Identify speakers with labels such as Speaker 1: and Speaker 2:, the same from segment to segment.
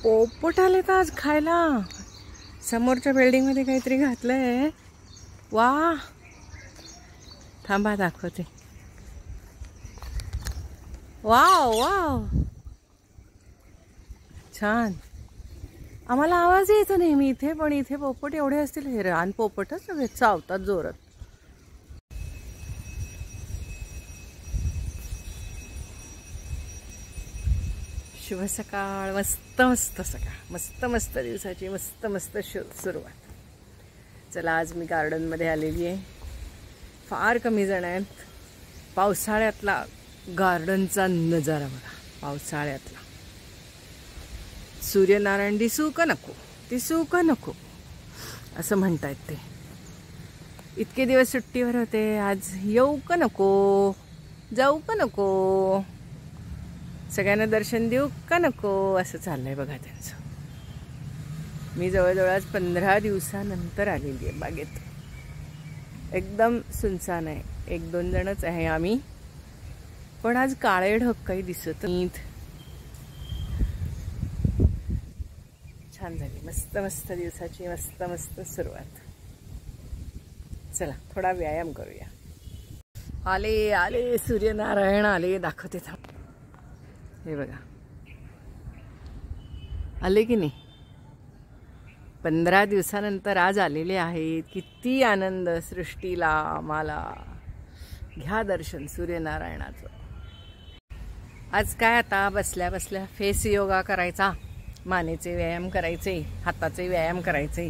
Speaker 1: पोपट आले तर आज खायला. समोरच्या बिल्डिंग मध्ये काहीतरी घातलंय. वा, थांबा दाखवते. वाव वाव, छान. आम्हाला आवाज येतो नेहमी इथे, पण इथे पोपट एवढे असतील. हे रान पोपटच सगळे चावतात जोरात. शुभ सकाळ. मस्त मस्त सकाळ, मस्त मस्त दिवसाची मस्त मस्त सुरुवात. चला, आज मी गार्डनमध्ये आलेली आहे. फार कमी जण आहेत. पावसाळ्यातला गार्डनचा नजारा बघा. पावसाळ्यातला सूर्यनारायण दिसू का नको, दिसू का नको असं म्हणतायत ते. इतके दिवस सुट्टीवर होते, आज येऊ का नको, जाऊ का नको, सगळ्यांना दर्शन देऊ का नको असं चाललंय बघा त्यांचं. मी जवळजवळ आज 15 दिवसानंतर आलेली आहे बागेत. एकदम सुनसान आहे. 1-2 जणच आहे आम्ही, पण आज काळे ढग काही दिसत नाहीत. छान झाली मस्त मस्त दिवसाची मस्त मस्त सुरुवात. चला, थोडा व्यायाम करूया. आले आले सूर्यनारायण आले, दाखवते थांब. हे बघा, आले की नाही. 15 दिवसानंतर आज आलेले आहेत. किती आनंद सृष्टीला, मला. घ्या दर्शन सूर्यनारायणाचं. आज काय, आता बसल्या बसल्या फेस योगा करायचा, मानेचे व्यायाम करायचे, हाताचे व्यायाम करायचे.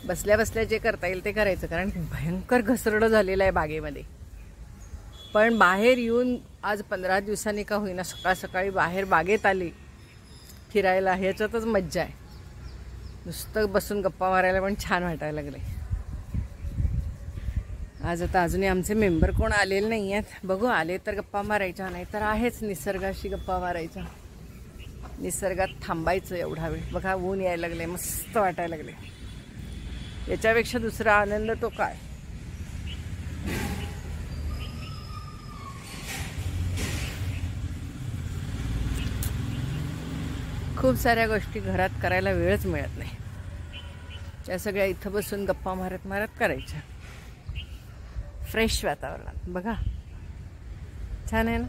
Speaker 1: बसल्या बसल्या जे करता येईल ते करायचं, कारण भयंकर घसरडं झालेलं आहे बागेमध्ये. पण बाहेर येऊन आज 15 दिवसांनी का होईना सकाळ सकाळी बाहेर बागेत आली फिरायला, ह्याच्यातच मज्जा आहे. नुसतं बसून गप्पा मारायला पण छान वाटायला लागले. आज आता अजूनही आमचे मेंबर कोण आलेले नाही आहेत. बघू, आले तर गप्पा मारायच्या, नाही तर आहेच निसर्गाशी गप्पा मारायच्या. निसर्गात थांबायचं एवढा वेळ. बघा, ऊन यायला लागले, मस्त वाटायला लागले. याच्यापेक्षा दुसरा आनंद तो काय. खूप साऱ्या गोष्टी घरात करायला वेळच मिळत नाही. त्या सगळ्या इथं बसून गप्पा मारत मारत करायच्या. फ्रेश वातावरणात बघा, छान आहे ना.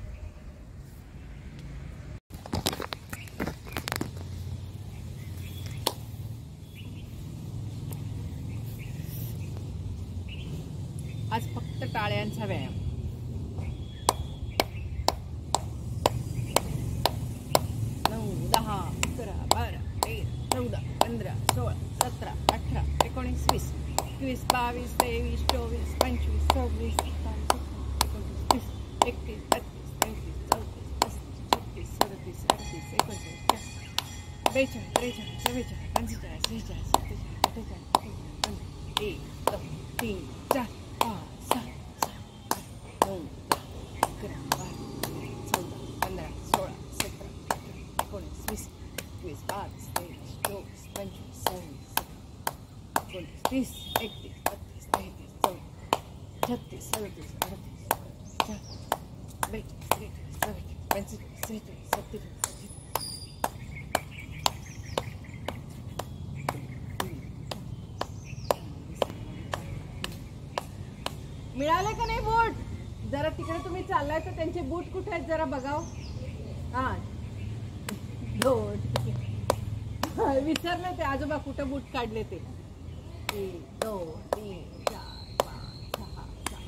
Speaker 1: आज फक्त टाळ्यांचा व्यायाम. 9, 10, 11, 12, 13, 14, 15, 16, 17, 18, 19, 20, 21, 22, 23, 24, 25, 26, 27, 28, 29, 30, 31, 32, 33, 34, 35, 36, 37, 38, 39, 40, 41, 42, 43, 44, 45, 46, मिळाले का नाही बूट? जरा तिकडे तुम्ही चाललाय तर त्यांचे बूट कुठे आहेत जरा बघाव. हा, विसरले ते आजोबा कुठे बूट काढले ते. 1, 2, 3, 4, 5, 6, 7.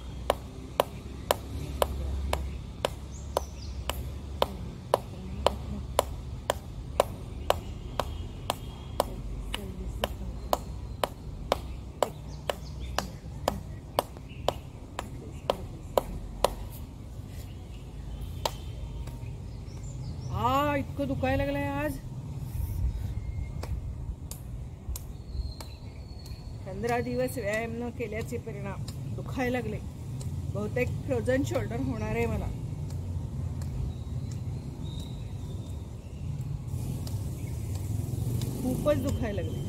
Speaker 1: इतकं दुखायला लागलंय आज. 15 दिवस व्यायाम न केल्याचे परिणाम. दुखायला लागले. बहुतेक फ्रोझन शोल्डर होणार आहे मला. खूपच दुखायला लागले.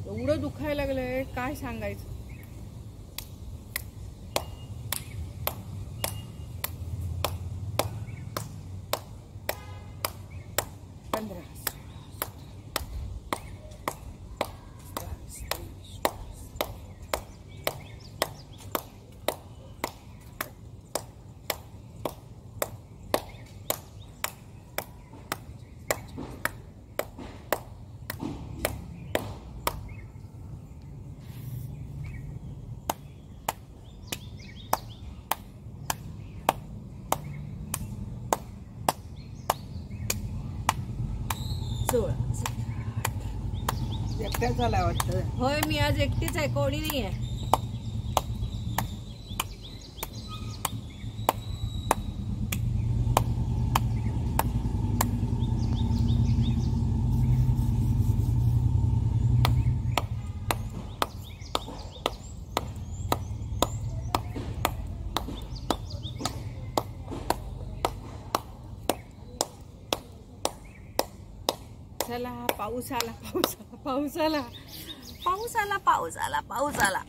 Speaker 1: एवढं दुखायला लागलंय काय सांगायचं.
Speaker 2: एकट्याच झालाय वाटतं.
Speaker 1: होय, मी आज एकटीच आहे, कोणी नाही आहे. चला, पाऊस आला, पाऊस आला, पाऊस आला, पाऊस आला, पाऊस आला, पाऊस आला.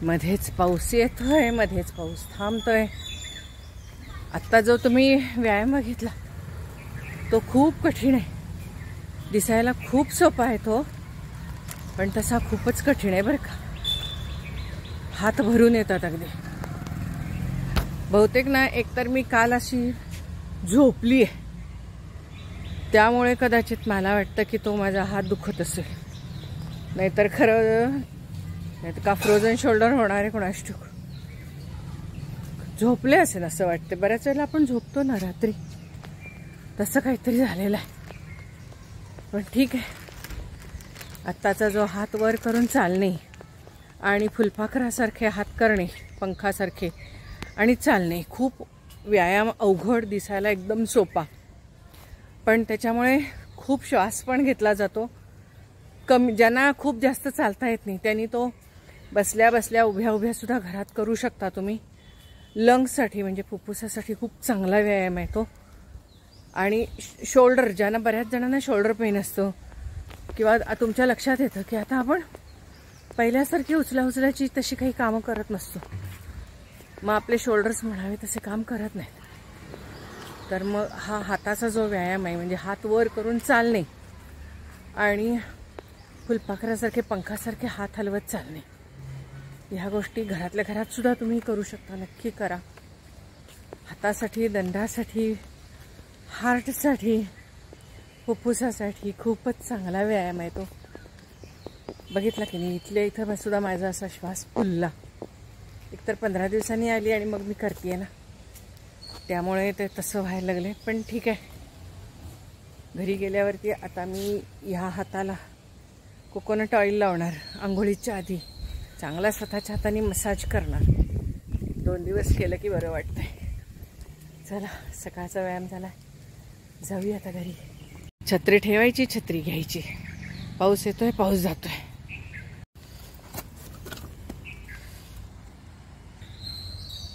Speaker 1: मध्येच पाऊस येतोय, मध्येच पाऊस थांबतोय. आत्ता जो तुम्ही व्यायाम घेतला तो खूप कठीण आहे. दिसायला खूप सोपा आहे तो, पण तसा खूपच कठीण आहे बरं का. हात भरून येतात अगदी. बहुतेक ना, एकतर मी काल अशी झोपली आहे, त्यामुळे कदाचित मला वाटतं की तो माझा हात दुखत असेल. नाहीतर खरं नाही तर का फ्रोझन शोल्डर होणार आहे कोणास ठाऊक. झोपले असेल असं वाटते. बऱ्याच वेळेला आपण झोपतो ना रात्री, तसं काहीतरी झालेलं आहे. पण ठीक आहे. आत्ताचा जो हात वर करून चालणे आणि फुलपाखरासारखे हात करणे, पंखासारखे, आणि चालणे, खूप व्यायाम अवघड, दिसायला एकदम सोपा, पण त्याच्यामुळे खूप श्वास पण घेतला जातो. कमी, ज्यांना खूप जास्त चालता येत नाही त्यांनी तो बसल्या बसल्या उभ्या उभ्या सुद्धा घरात करू शकता तुम्ही. लंग्ससाठी म्हणजे फुफ्फुसासाठी खूप चांगला व्यायाम आहे तो. आणि शोल्डर, ज्यांना, बऱ्याच जणांना शोल्डर पेन असतं, किंवा तुमच्या लक्षात येतं की आता आपण पहिल्यासारखी उचलाची तशी काही कामं करत नसतो, मग आपले शोल्डर्स म्हणावे तसे काम करत नाहीत, तर मग हा हाताचा जो व्यायाम आहे, म्हणजे हात वर करून चालणे आणि फुलपाखरासारखे, पंखासारखे हात हलवत चालणे, ह्या गोष्टी घरातल्या घरात सुद्धा तुम्ही करू शकता. नक्की करा. हातासाठी, दंडासाठी, हार्टसाठी, फुफ्फुसासाठी खूपच चांगला व्यायाम आहे तो. बघितला की नाही, इथल्या इथं सुद्धा माझा असा श्वास फुलला. एकतर 15 दिवसांनी आली आणि मग मी करते ना, त्यामुळे ते तसं व्हायला लागले. पण ठीक आहे. घरी गेल्यावरती आता मी ह्या हाताला कोकोनट ऑइल लावणार. आंघोळीच्या आधी चांगला स्वतःच्या हाताने मसाज करणार. 2 दिवस केलं की बरं वाटतंय. चला, सकाळचा व्यायाम झाला. जाऊया आता घरी. छत्री ठेवायची, छत्री घ्यायची. पाऊस येतोय, पाऊस जातोय.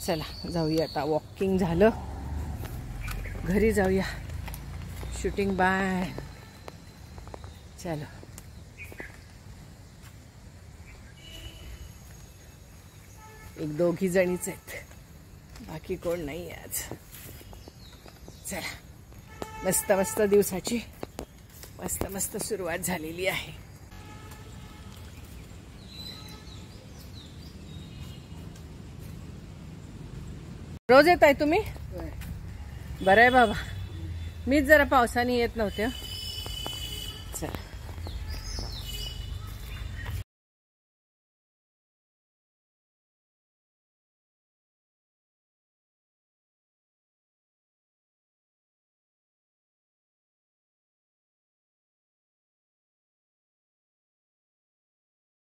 Speaker 1: चला जाऊया आता. वॉकिंग झालं, घरी जाऊया. Shooting bye. चलो. एक दोघी जणीच आहेत, बाकी कोण नाही आज. चला, मस्त मस्त दिवसाची मस्त मस्त सुरुवात झालेली आहे. रोज येत आहे तुम्ही? बरं आहे बाबा. मीच जरा पावसाने येत नव्हते.